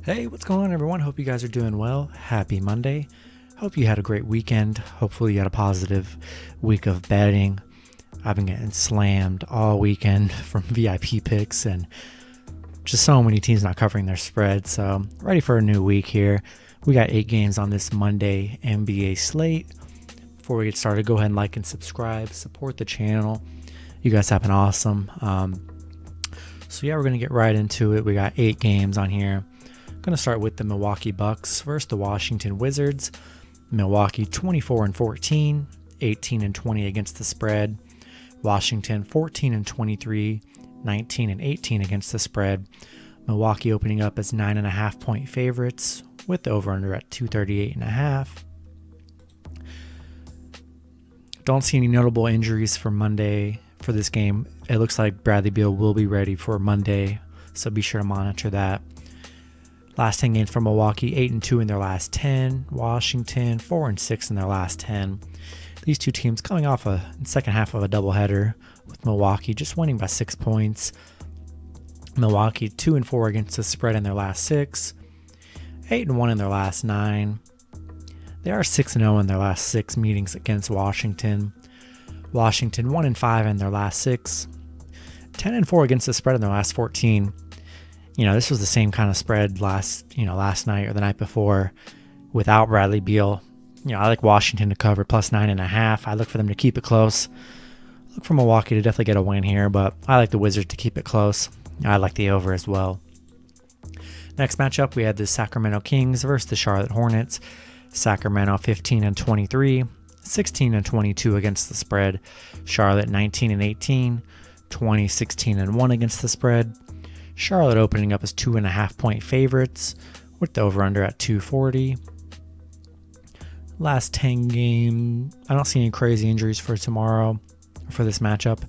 Hey, what's going on, everyone? Hope you guys are doing well. Happy Monday. Hope you had a great weekend. Hopefully you had a positive week of betting. I've been getting slammed all weekend from VIP picks and just so many teams not covering their spread. So ready for a new week here. We got 8 games on this Monday NBA slate. Before we get started, go ahead and like and subscribe. Support the channel. You guys have been awesome. So we're going to get right into it. We got 8 games on here. Going to start with the Milwaukee Bucks versus the Washington Wizards. Milwaukee 24-14, 18-20 against the spread. Washington 14-23, 19-18 against the spread. Milwaukee opening up as 9.5 point favorites with the over/under at 238.5. Don't see any notable injuries for Monday for this game. It looks like Bradley Beal will be ready for Monday, so be sure to monitor that. Last 10 games for Milwaukee, 8-2 in their last 10. Washington, 4-6 in their last 10. These two teams coming off a second half of a doubleheader, with Milwaukee just winning by 6 points. Milwaukee 2-4 against the spread in their last 6. 8-1 in their last 9. They are 6-0 in their last 6 meetings against Washington. Washington 1-5 in their last 6. 10-4 against the spread in their last 14. This was the same kind of spread last night or the night before without Bradley Beal. I like Washington to cover plus 9.5. I look for them to keep it close. Look for Milwaukee to definitely get a win here, but I like the Wizards to keep it close. I like the over as well. Next matchup, we had the Sacramento Kings versus the Charlotte Hornets. Sacramento 15-23, 16-22 against the spread. Charlotte 19-18, 20-16-1 against the spread. Charlotte opening up as 2.5 point favorites with the over/under at 240. Last 10 games, I don't see any crazy injuries for tomorrow for this matchup.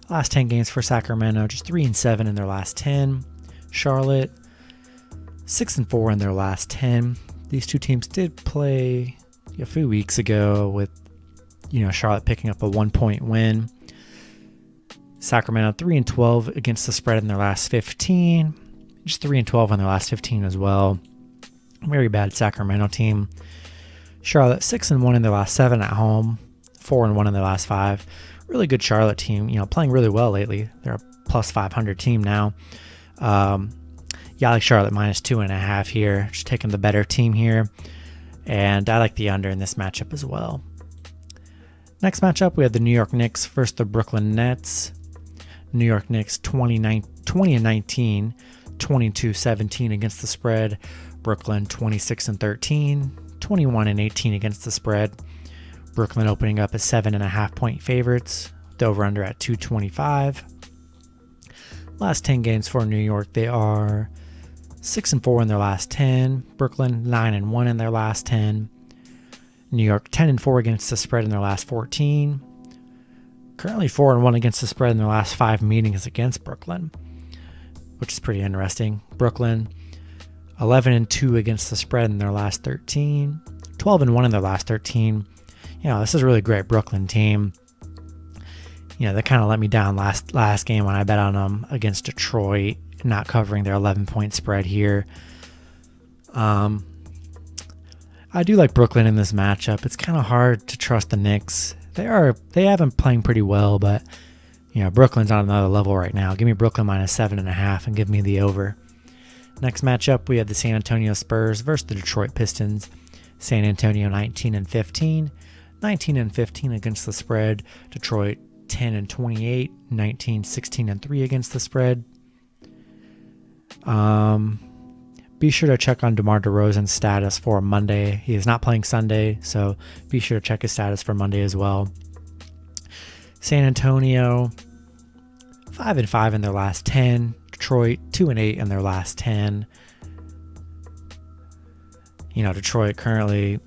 Last 10 games for Sacramento, just 3-7 in their last 10. Charlotte 6-4 in their last 10. These two teams did play a few weeks ago with Charlotte picking up a 1-point win. Sacramento 3-12 against the spread in their last 15. Just 3-12 in their last 15 as well. Very bad Sacramento team. Charlotte 6-1 in their last 7 at home. 4-1 in their last 5. Really good Charlotte team. Playing really well lately. They're a plus 500 team now. I like Charlotte minus 2.5 here. Just taking the better team here. And I like the under in this matchup as well. Next matchup, we have the New York Knicks versus the Brooklyn Nets. New York Knicks 20-19, 22-17 against the spread. Brooklyn 26-13, 21-18 against the spread. Brooklyn opening up as 7.5 point favorites. The over/under at 225. Last 10 games for New York, they are 6-4 in their last 10. Brooklyn 9-1 in their last 10. New York 10-4 against the spread in their last 14. Currently 4-1 against the spread in their last 5 meetings against Brooklyn, which is pretty interesting. Brooklyn 11-2 against the spread in their last 13. 12-1 in their last 13. This is a really great Brooklyn team. They kind of let me down last game when I bet on them against Detroit, not covering their 11-point spread here. I do like Brooklyn in this matchup. It's kind of hard to trust the Knicks. They have been playing pretty well, but Brooklyn's on another level right now. Give me Brooklyn minus 7.5 and give me the over. Next matchup, we have the San Antonio Spurs versus the Detroit Pistons. San Antonio 19-15, 19-15 against the spread. Detroit 10-28, 19-16-3 against the spread. Be sure to check on DeMar DeRozan's status for Monday. He is not playing Sunday, so be sure to check his status for Monday as well. San Antonio 5-5 in their last 10. Detroit 2-8 in their last 10. Detroit currently,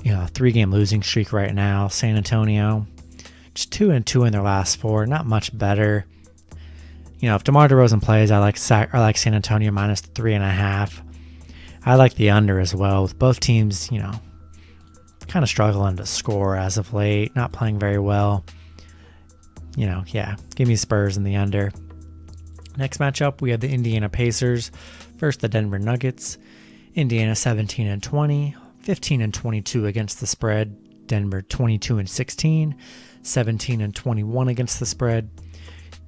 3-game losing streak right now. San Antonio just 2-2 in their last 4. Not much better. If DeMar DeRozan plays, I like San Antonio minus 3.5. I like the under as well, with both teams, kind of struggling to score as of late, not playing very well. Give me Spurs in the under. Next matchup, we have the Indiana Pacers versus the Denver Nuggets. Indiana 17-20, 15-22 against the spread. Denver 22-16, 17-21 against the spread.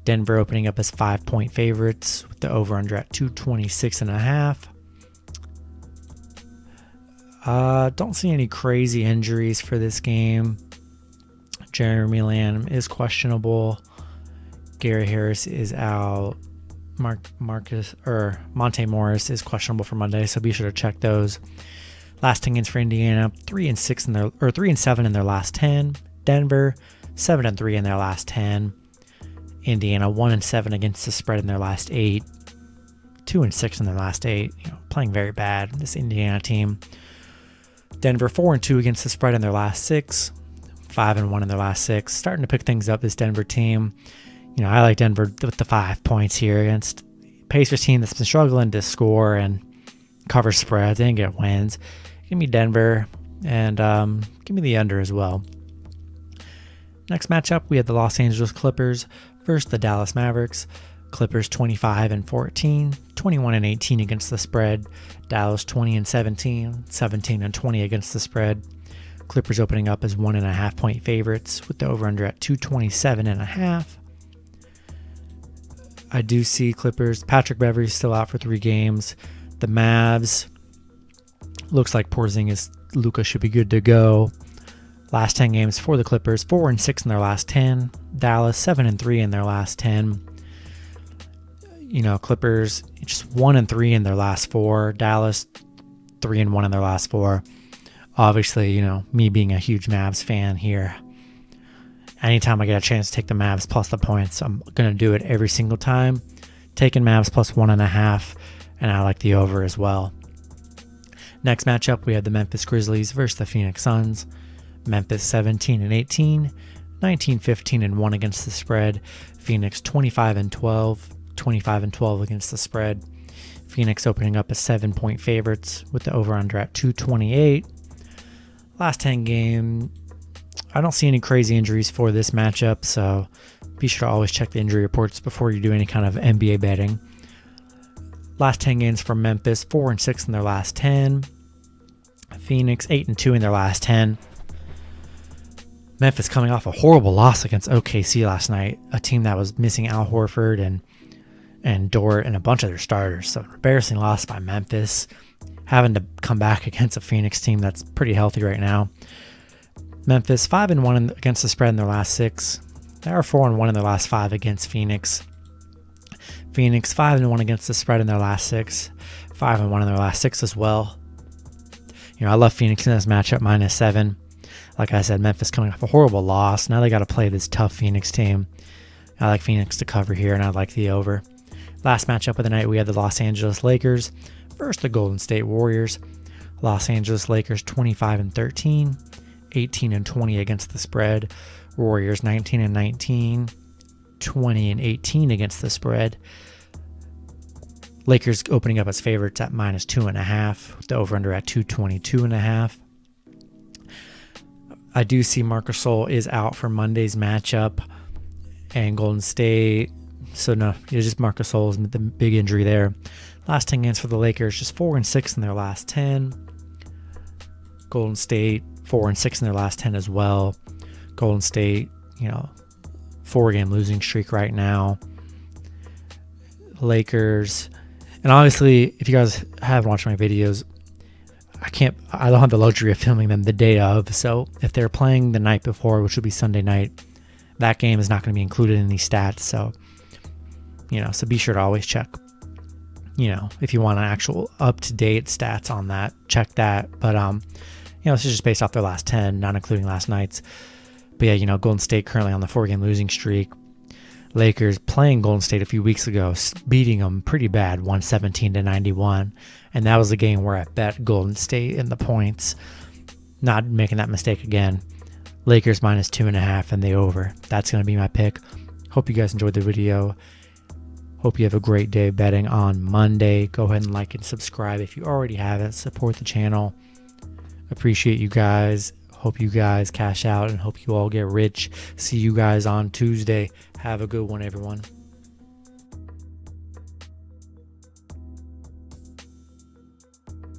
Denver opening up as 5-point favorites with the over-under at 226.5. Don't see any crazy injuries for this game. Jeremy Lamb is questionable. Gary Harris is out. Monte Morris is questionable for Monday, so be sure to check those. Last 10 games for Indiana, 3-7 in their last 10. Denver 7-3 in their last 10. Indiana 1-7 against the spread in their last 8. 2-6 in their last 8. Playing very bad, this Indiana team. Denver 4-2 against the spread in their last 6. 5-1 in their last 6. Starting to pick things up, this Denver team. I like Denver with the 5 points here against Pacers team that's been struggling to score and cover spreads and get wins. Give me Denver and give me the under as well. Next matchup, we have the Los Angeles Clippers versus the Dallas Mavericks. Clippers 25-14, 21-18 against the spread. Dallas 20-17, 17-20 against the spread. Clippers opening up as 1.5-point favorites with the over-under at 227.5. I do see Clippers. Patrick Beverley's still out for 3 games. The Mavs, looks like Porzingis, Luka should be good to go. Last 10 games for the Clippers, 4-6 in their last 10. Dallas 7-3 in their last 10. Clippers just 1-3 in their last 4. Dallas 3-1 in their last 4. Obviously, me being a huge Mavs fan here, anytime I get a chance to take the Mavs plus the points, I'm going to do it every single time. Taking Mavs plus 1.5, and I like the over as well. Next matchup, we have the Memphis Grizzlies versus the Phoenix Suns. Memphis 17-18, 19-15-1 against the spread. Phoenix 25-12, 25-12 against the spread. Phoenix opening up as 7-point favorites with the over-under at 228. Last 10 game, I don't see any crazy injuries for this matchup, so be sure to always check the injury reports before you do any kind of NBA betting. Last 10 games for Memphis, 4-6 in their last 10. Phoenix 8-2 in their last 10. Memphis coming off a horrible loss against OKC last night, a team that was missing Al Horford and Dort and a bunch of their starters. So embarrassing loss by Memphis, having to come back against a Phoenix team that's pretty healthy right now. Memphis 5-1 against the spread in their last 6. They are 4-1 in their last 5 against Phoenix. Phoenix 5-1 against the spread in their last 6. 5-1 in their last 6 as well. I love Phoenix in this matchup, -7. Like I said, Memphis coming off a horrible loss. Now they got to play this tough Phoenix team. I like Phoenix to cover here, and I like the over. Last matchup of the night, we have the Los Angeles Lakers versus the Golden State Warriors. Los Angeles Lakers 25-13, 18-20 against the spread. Warriors 19-19, 20-18 against the spread. Lakers opening up as favorites at -2.5, with the over-under at 222.5. I do see Marc Gasol is out for Monday's matchup, and Golden State. So no, it's just Marc Gasol's the big injury there. Last 10 games for the Lakers, just 4-6 in their last 10. Golden State 4-6 in their last 10 as well. Golden State, 4-game losing streak right now. Lakers, and obviously, if you guys haven't watched my videos, I don't have the luxury of filming them the day of. So if they're playing the night before, which would be Sunday night, that game is not going to be included in these stats. So, so be sure to always check, if you want an actual up-to-date stats on that, check that. But, this is just based off their last 10, not including last night's. But yeah, Golden State currently on the 4-game losing streak. Lakers playing Golden State a few weeks ago, beating them pretty bad, 117-91. And that was the game where I bet Golden State in the points. Not making that mistake again. Lakers -2.5 and the over. That's going to be my pick. Hope you guys enjoyed the video. Hope you have a great day betting on Monday. Go ahead and like and subscribe if you already haven't. Support the channel. Appreciate you guys. Hope you guys cash out and hope you all get rich. See you guys on Tuesday. Have a good one, everyone.